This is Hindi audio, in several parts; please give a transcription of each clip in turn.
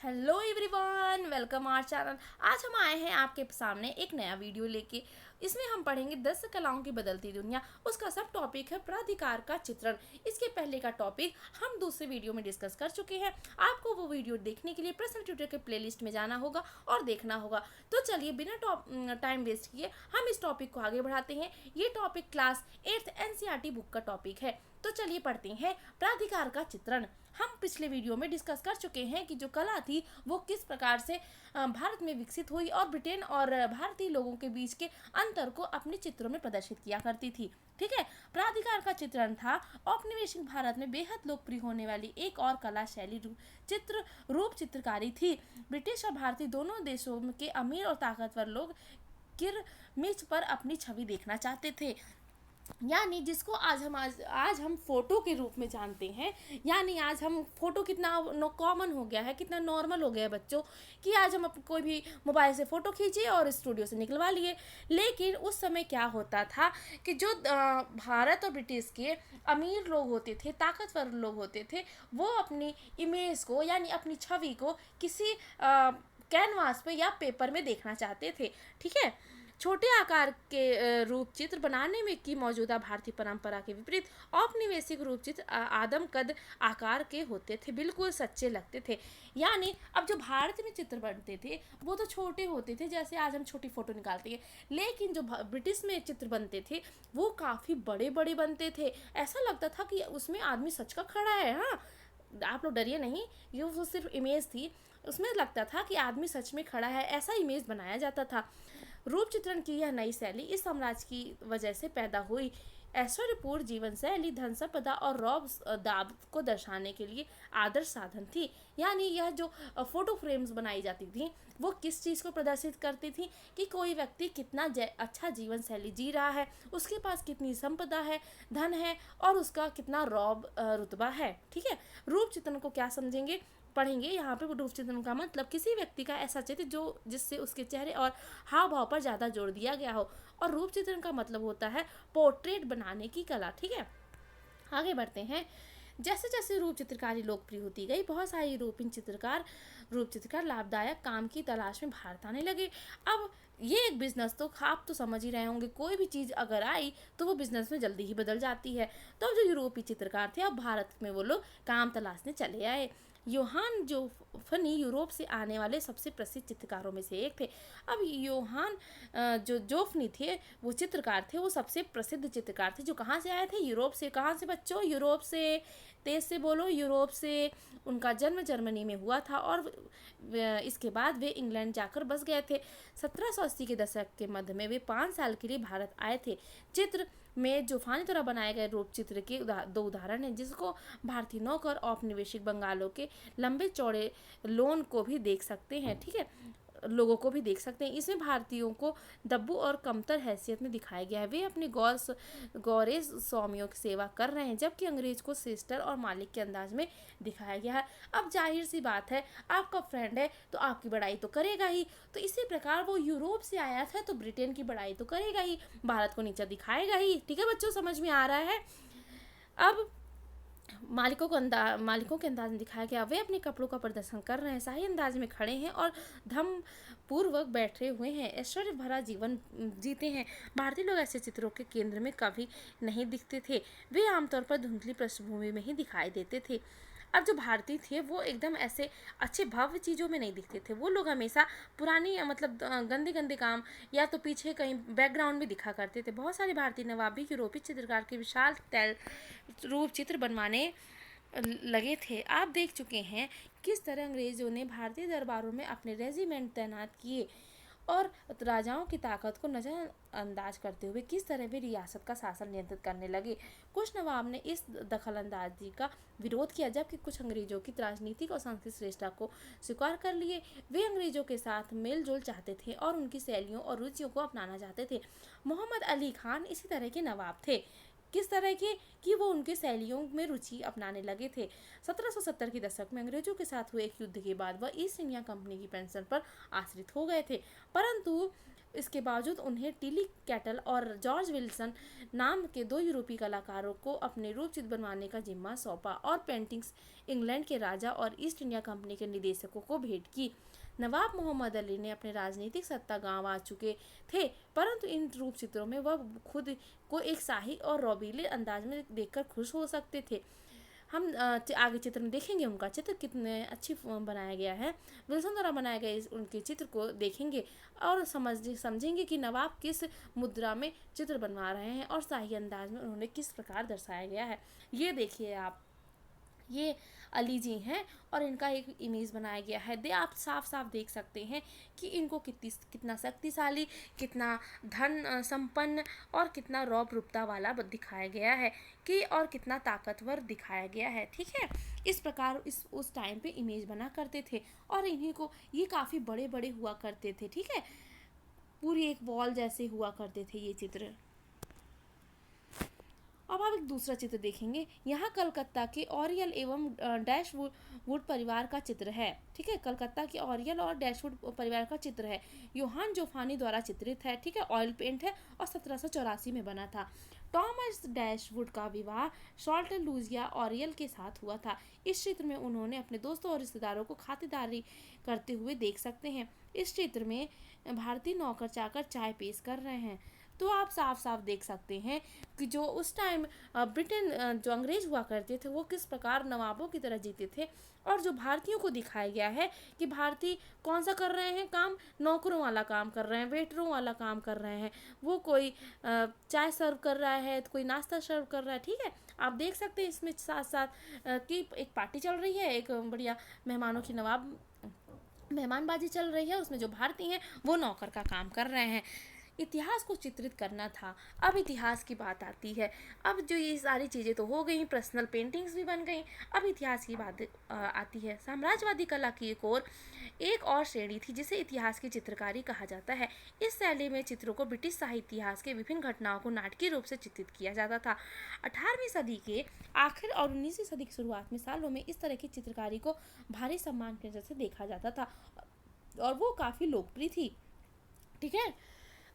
Hello everyone, welcome our channel. आज हम आए हैं आपके सामने एक नया वीडियो लेके। इसमें हम पढ़ेंगे 10 कलाओं की बदलती दुनिया। उसका सब टॉपिक है प्राधिकार का चित्रण। इसके पहले का टॉपिक हम दूसरे वीडियो में डिस्कस कर चुके हैं। आपको वो वीडियो देखने के लिए पर्सनल ट्यूटर के प्लेलिस्ट में जाना होगा और देखना होगा। तो चलिए बिना टाइम वेस्ट किए हम इस टॉपिक को आगे बढ़ाते हैं। ये topic class 8th NCERT book का टॉपिक है। तो चलिए पढ़ते हैं प्राधिकार का चित्रण। हम पिछले वीडियो में डिस्कस कर चुके हैं कि जो कला थी वो किस प्रकार से भारत में विकसित हुई और ब्रिटेन और भारतीय लोगों के बीच के अंतर को अपने चित्रों में प्रदर्शित किया करती थी। ठीक है। प्राधिकार का चित्रण था औपनिवेशिक भारत में बेहद लोकप्रिय होने वाली एक और कला शैली रूप चित्रकारी थी। ब्रिटिश और भारतीय दोनों देशों के अमीर और ताकतवर लोग किरमिच पर अपनी छवि देखना चाहते थे, यानी जिसको आज हम फोटो के रूप में जानते हैं। यानी आज हम फोटो कितना कॉमन हो गया है, कितना नॉर्मल हो गया है बच्चों, कि आज हम कोई भी मोबाइल से फ़ोटो खींचिए और स्टूडियो से निकलवा लिए। लेकिन उस समय क्या होता था कि जो भारत और ब्रिटिश के अमीर लोग होते थे, ताकतवर लोग होते थे, वो अपनी इमेज को यानी अपनी छवि को किसी कैनवास पे या पेपर में देखना चाहते थे। ठीक है। छोटे आकार के रूप चित्र बनाने में की मौजूदा भारतीय परंपरा के विपरीत औपनिवेशिक रूप चित्र आदम कद आकार के होते थे, बिल्कुल सच्चे लगते थे। यानी अब जो भारत में चित्र बनते थे वो तो छोटे होते थे, जैसे आज हम छोटी फोटो निकालते हैं। लेकिन जो ब्रिटिश में चित्र बनते थे वो काफ़ी बड़े बड़े बनते थे। ऐसा लगता था कि उसमें आदमी सच का खड़ा है। हाँ, आप लोग डरिए नहीं, ये वो सिर्फ इमेज थी। उसमें लगता था कि आदमी सच में खड़ा है, ऐसा इमेज बनाया जाता था। रूप चित्रण की यह नई शैली इस साम्राज्य की वजह से पैदा हुई। ऐश्वर्यपूर्ण जीवन शैली धन संपदा और रौब दाब को दर्शाने के लिए आदर्श साधन थी। यानी यह जो फोटो फ्रेम्स बनाई जाती थी वो किस चीज़ को प्रदर्शित करती थी कि कोई व्यक्ति कितना अच्छा जीवन शैली जी रहा है, उसके पास कितनी संपदा है, धन है और उसका कितना रौब रुतबा है। ठीक है। रूप चित्रण को क्या समझेंगे, पढ़ेंगे। यहाँ पे रूप चित्रण का मतलब किसी व्यक्ति का ऐसा चित्र जो जिससे उसके चेहरे और हाव भाव पर ज़्यादा जोर दिया गया हो। और रूप चित्रण का मतलब होता है पोर्ट्रेट बनाने की कला। ठीक है। आगे बढ़ते हैं। जैसे जैसे रूप चित्रकारी लोकप्रिय होती गई, बहुत सारे रूप चित्रकार लाभदायक काम की तलाश में भारत आने लगे। अब ये एक बिजनेस, तो आप तो समझ ही रहे होंगे, कोई भी चीज़ अगर आई तो वो बिजनेस में जल्दी ही बदल जाती है। तो जो यूरोपीय चित्रकार थे अब भारत में वो लोग काम तलाशने चले आए। योहान जोफनी यूरोप से आने वाले सबसे प्रसिद्ध चित्रकारों में से एक थे। अब योहान जो जोफनी थे वो चित्रकार थे, वो सबसे प्रसिद्ध चित्रकार थे जो कहाँ से आए थे, यूरोप से। कहाँ से बच्चों, यूरोप से। तेज से बोलो, यूरोप से। उनका जन्म जर्मनी में हुआ था और इसके बाद वे इंग्लैंड जाकर बस गए थे। 1780 के दशक के मध्य में वे 5 साल के लिए भारत आए थे। चित्र में जोफानी द्वारा बनाए गए रूप चित्र के दो उदाहरण हैं, जिसको भारतीय नौक और औपनिवेशिक बंगालों के लंबे चौड़े लोन को भी देख सकते हैं। ठीक है, लोगों को भी देख सकते हैं। इसमें भारतीयों को दब्बू और कमतर हैसियत में दिखाया गया है। वे अपने गौरे स्वामियों की सेवा कर रहे हैं, जबकि अंग्रेज को सिस्टर और मालिक के अंदाज में दिखाया गया है। अब जाहिर सी बात है, आपका फ्रेंड है तो आपकी बड़ाई तो करेगा ही। तो इसी प्रकार वो यूरोप से आया था तो ब्रिटेन की बड़ाई तो करेगा ही, भारत को नीचा दिखाएगा ही। ठीक है बच्चों, समझ में आ रहा है। अब मालिकों के अंदाज में दिखाया गया। वे अपने कपड़ों का प्रदर्शन कर रहे हैं, शाही अंदाज में खड़े हैं और धम पूर्वक बैठे हुए हैं, ऐश्वर्य भरा जीवन जीते हैं। भारतीय लोग ऐसे चित्रों के केंद्र में कभी नहीं दिखते थे। वे आमतौर पर धुंधली पृष्ठभूमि में ही दिखाई देते थे। अब जो भारतीय थे वो एकदम ऐसे अच्छे भव्य चीज़ों में नहीं दिखते थे। वो लोग हमेशा पुरानी मतलब गंदे गंदे काम या तो पीछे कहीं बैकग्राउंड में दिखा करते थे। बहुत सारे भारतीय नवाब भी यूरोपीय चित्रकार के विशाल रूप चित्र बनवाने लगे थे। आप देख चुके हैं किस तरह अंग्रेजों ने भारतीय दरबारों में अपने रेजिमेंट तैनात किए और राजाओं की ताकत को नज़रअंदाज करते हुए किस तरह वे रियासत का शासन नियंत्रित करने लगे। कुछ नवाब ने इस दखलंदाजी का विरोध किया, जबकि कुछ अंग्रेजों की राजनीतिक और सांस्कृतिक श्रेष्ठता को स्वीकार कर लिए। वे अंग्रेजों के साथ मेलजोल चाहते थे और उनकी शैलियों और रुचियों को अपनाना चाहते थे। मोहम्मद अली खान इसी तरह के नवाब थे। किस तरह के, कि वो उनके शैलियों में रुचि अपनाने लगे थे। 1770 के दशक में अंग्रेजों के साथ हुए एक युद्ध के बाद वह ईस्ट इंडिया कंपनी की पेंशन पर आश्रित हो गए थे। परंतु इसके बावजूद उन्हें टिली कैटल और जॉर्ज विल्सन नाम के दो यूरोपीय कलाकारों को अपने रूप चित्र बनवाने का जिम्मा सौंपा और पेंटिंग्स इंग्लैंड के राजा और ईस्ट इंडिया कंपनी के निदेशकों को भेंट की। नवाब मोहम्मद अली ने अपने राजनीतिक सत्ता गांव आ चुके थे, परंतु इन रूप चित्रों में वह खुद को एक शाही और रौबीले अंदाज में देखकर खुश हो सकते थे। हम आगे चित्र में देखेंगे उनका चित्र कितने अच्छी बनाया गया है। विल्सन द्वारा बनाए गए उनके चित्र को देखेंगे और समझेंगे कि नवाब किस मुद्रा में चित्र बनवा रहे हैं और शाही अंदाज में उन्होंने किस प्रकार दर्शाया गया है। ये देखिए आप, ये अली जी हैं और इनका एक इमेज बनाया गया है। आप साफ साफ देख सकते हैं कि इनको कितना शक्तिशाली, कितना धन संपन्न और कितना रौद्रता वाला दिखाया गया है कि और कितना ताकतवर दिखाया गया है। ठीक है, इस प्रकार उस टाइम पे इमेज बना करते थे और इन्हीं को ये काफ़ी बड़े बड़े हुआ करते थे। ठीक है, पूरी एक वॉल जैसे हुआ करते थे ये चित्र। अब आप एक दूसरा चित्र देखेंगे। यहाँ कलकत्ता के ऑरियल एवं डैशवुड परिवार का चित्र है। ठीक है, कलकत्ता के ऑरियल और डैशवुड परिवार का चित्र है। योहान जोफानी द्वारा चित्रित है। ठीक है, ऑयल पेंट है और 1784 में बना था। टॉमस डैशवुड का विवाह शॉल्ट लूजिया ऑरियल के साथ हुआ था। इस चित्र में उन्होंने अपने दोस्तों और रिश्तेदारों को खातिरदारी करते हुए देख सकते हैं। इस चित्र में भारतीय नौकर चाकर चाय पेश कर रहे हैं। तो आप साफ साफ देख सकते हैं कि जो उस टाइम ब्रिटेन जो अंग्रेज हुआ करते थे वो किस प्रकार नवाबों की तरह जीते थे, और जो भारतीयों को दिखाया गया है कि भारतीय कौन सा कर रहे हैं काम, नौकरों वाला काम कर रहे हैं, वेटरों वाला काम कर रहे हैं। वो कोई चाय सर्व कर रहा है तो कोई नाश्ता सर्व कर रहा है। ठीक है, आप देख सकते हैं इसमें साथ साथ कि एक पार्टी चल रही है, एक बढ़िया मेहमानों की मेहमानबाजी चल रही है। उसमें जो भारतीय हैं वो नौकर का काम कर रहे हैं। इतिहास को चित्रित करना था। अब इतिहास की बात आती है। अब जो ये सारी चीज़ें तो हो गई, पर्सनल पेंटिंग्स भी बन गई, अब इतिहास की बात आती है। साम्राज्यवादी कला की एक और श्रेणी थी जिसे इतिहास की चित्रकारी कहा जाता है। इस शैली में चित्रों को ब्रिटिश साहित्य इतिहास के विभिन्न घटनाओं को नाटकीय रूप से चित्रित किया जाता था। 18वीं सदी के आखिर और 19वीं सदी की शुरुआत में सालों में इस तरह की चित्रकारी को भारी सम्मान की नजर से देखा जाता था और वो काफ़ी लोकप्रिय थी। ठीक है,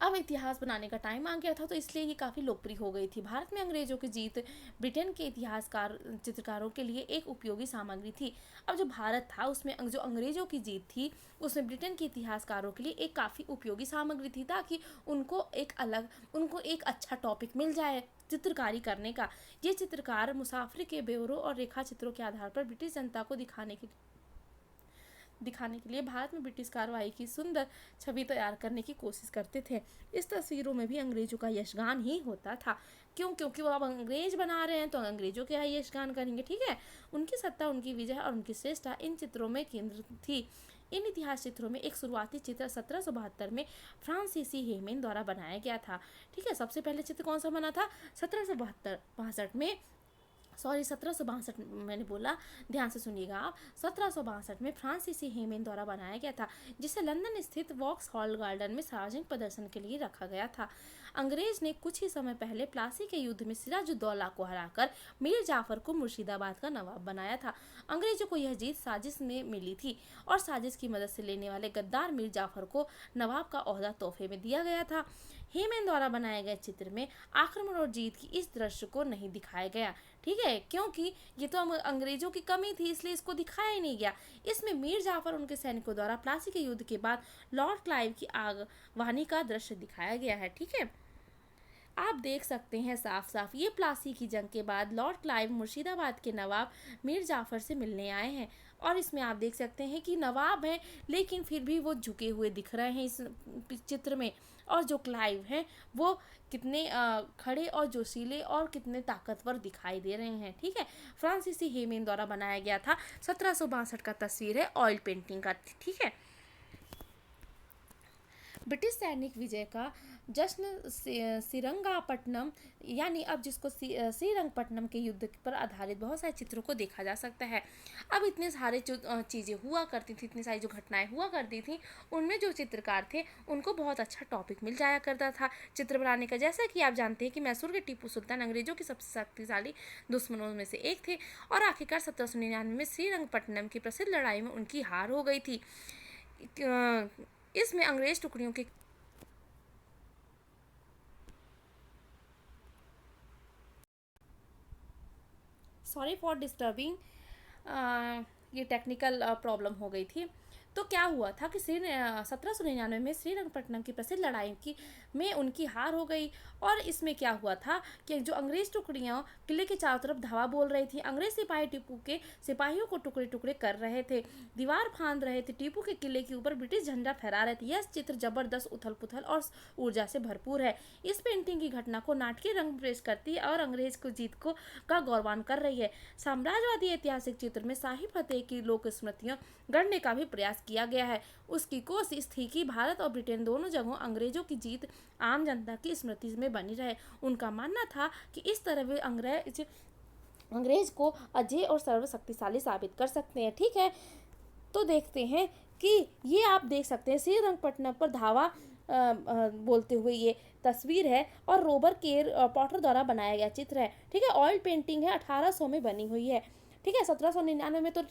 अब इतिहास बनाने का टाइम आ गया था तो इसलिए ये काफ़ी लोकप्रिय हो गई थी। भारत में अंग्रेजों की जीत ब्रिटेन के चित्रकारों के लिए एक उपयोगी सामग्री थी। अब जो भारत था उसमें जो अंग्रेजों की जीत थी उसमें ब्रिटेन के इतिहासकारों के लिए एक काफ़ी उपयोगी सामग्री थी, ताकि उनको एक अच्छा टॉपिक मिल जाए चित्रकारी करने का। ये चित्रकार मुसाफिर के ब्यौरों और रेखा चित्रों के आधार पर ब्रिटिश जनता को दिखाने के लिए भारत में ब्रिटिश कार्रवाई की सुंदर छवि तैयार करने की कोशिश करते थे। इस तस्वीरों में भी अंग्रेजों का यशगान ही होता था। क्योंकि वो अब अंग्रेज बना रहे हैं तो अंग्रेजों के यहाँ यशगान करेंगे। ठीक है, उनकी सत्ता, उनकी विजय और उनकी श्रेष्ठता इन चित्रों में केंद्रित थी। इन इतिहास चित्रों में एक शुरुआती चित्र 1772 में फ्रांसीसी हेमेन द्वारा बनाया गया था। ठीक है, सबसे पहले चित्र कौन सा बना था? 1762 मैंने बोला, ध्यान से सुनिएगा आप। 1762 में फ्रांसीसी हेमेन द्वारा बनाया गया था, जिसे लंदन स्थित वॉक्सहॉल गार्डन में सार्वजनिक प्रदर्शन के लिए रखा गया था। अंग्रेज ने कुछ ही समय पहले प्लासी के युद्ध में सिराजुद्दौला को हराकर मीर जाफर को मुर्शिदाबाद का नवाब बनाया था। अंग्रेजों को यह जीत साजिश में मिली थी और साजिश की मदद से लेने वाले गद्दार मीर जाफर को नवाब का ओहदा तोहफे में दिया गया था। हेमेन द्वारा बनाए गए चित्र में आक्रमण और जीत की इस दृश्य को नहीं दिखाया गया। ठीक है, क्योंकि ये तो अंग्रेजों की कमी थी, इसलिए इसको दिखाया ही नहीं गया। इसमें मीर जाफर उनके सैनिकों द्वारा प्लासी के युद्ध के बाद लॉर्ड क्लाइव की आगवानी का दृश्य दिखाया गया है। ठीक है, आप देख सकते हैं साफ साफ ये प्लासी की जंग के बाद लॉर्ड क्लाइव मुर्शिदाबाद के नवाब मीर जाफर से मिलने आए हैं, और इसमें आप देख सकते हैं कि नवाब हैं लेकिन फिर भी वो झुके हुए दिख रहे हैं इस चित्र में, और जो क्लाइव हैं वो कितने खड़े और जोशीले और कितने ताकतवर दिखाई दे रहे हैं। ठीक है, फ्रांसीसी हेमेन द्वारा बनाया गया था। 1762 का तस्वीर है ऑयल पेंटिंग का। ठीक है, ब्रिटिश सैनिक विजय का जश्न श्रीरंगपट्टनम, यानी अब जिसको श्रीरंगपट्टनम के युद्ध पर आधारित बहुत सारे चित्रों को देखा जा सकता है। अब इतने सारे जो चीज़ें हुआ करती थी, इतनी सारी जो घटनाएं हुआ करती थी, उनमें जो चित्रकार थे उनको बहुत अच्छा टॉपिक मिल जाया करता था चित्र बनाने का। जैसा कि आप जानते हैं कि मैसूर के टीपू सुल्तान अंग्रेजों की सबसे शक्तिशाली दुश्मनों में से एक थे, और आखिरकार 1799 में श्रीरंगपट्टनम की प्रसिद्ध लड़ाई में उनकी हार हो गई थी। इसमें अंग्रेज टुकड़ियों के सॉरी फॉर डिस्टर्बिंग, ये टेक्निकल प्रॉब्लम हो गई थी। तो क्या हुआ था कि 1799 में श्रीरंगपट्टनम की प्रसिद्ध लड़ाई की में उनकी हार हो गई। और इसमें क्या हुआ था कि जो अंग्रेज टुकड़ियाँ किले के चारों तरफ धावा बोल रही थी, अंग्रेज सिपाही टीपू के सिपाहियों को टुकड़े टुकड़े कर रहे थे, दीवार फांद रहे थे, टीपू के किले के ऊपर ब्रिटिश झंडा फहरा रहे थे। यह चित्र जबरदस्त उथल पुथल और ऊर्जा से भरपूर है। इस पेंटिंग की घटना को नाटकीय रंग पेश करती है और अंग्रेज को जीत को का गौरवान कर रही है। साम्राज्यवादी ऐतिहासिक चित्र में शाही फतेह की लोक स्मृतियां गढ़ने का भी प्रयास किया गया है। उसकी कोशिश थी कि भारत और ब्रिटेन दोनों जगहों अंग्रेजों की जीत आम जनता की स्मृति में बनी रहे। उनका मानना था कि इस तरह वे अंग्रेज को अजय और सर्वशक्तिशाली साबित कर सकते हैं। ठीक है, तो देखते हैं कि ये आप देख सकते हैं श्रीरंगपट्टनम पर धावा बोलते हुए ये तस्वीर है और रॉबर्ट केर पॉटर द्वारा बनाया गया चित्र है। ठीक है, ऑयल पेंटिंग है, 1800 में बनी हुई है। ठीक है, 1799 में तो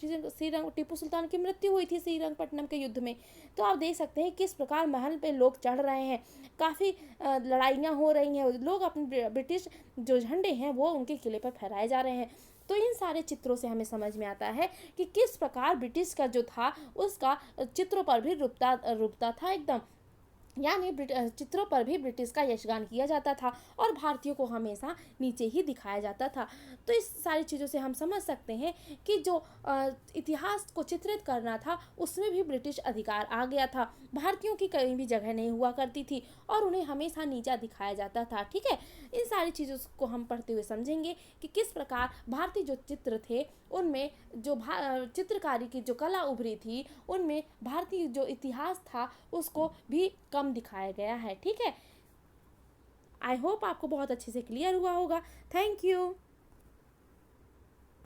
टीपू सुल्तान की मृत्यु हुई थी श्रीरंगपट्टनम के युद्ध में। तो आप देख सकते हैं किस प्रकार महल पे लोग चढ़ रहे हैं, काफ़ी लड़ाइयाँ हो रही हैं, लोग अपने ब्रिटिश जो झंडे हैं वो उनके किले पर फहराए जा रहे हैं। तो इन सारे चित्रों से हमें समझ में आता है कि किस प्रकार ब्रिटिश का जो था उसका चित्रों पर भी रुकता था एकदम, यानी चित्रों पर भी ब्रिटिश का यशगान किया जाता था और भारतीयों को हमेशा नीचे ही दिखाया जाता था। तो इस सारी चीज़ों से हम समझ सकते हैं कि जो इतिहास को चित्रित करना था उसमें भी ब्रिटिश अधिकार आ गया था। भारतीयों की कहीं भी जगह नहीं हुआ करती थी और उन्हें हमेशा नीचा दिखाया जाता था। ठीक है, इन सारी चीज़ों को हम पढ़ते हुए समझेंगे कि किस प्रकार भारतीय जो चित्र थे उनमें जो चित्रकारी की जो कला उभरी थी उनमें भारतीय जो इतिहास था उसको भी कम दिखाया गया है। ठीक है, आई होप आपको बहुत अच्छे से क्लियर हुआ होगा। Thank you.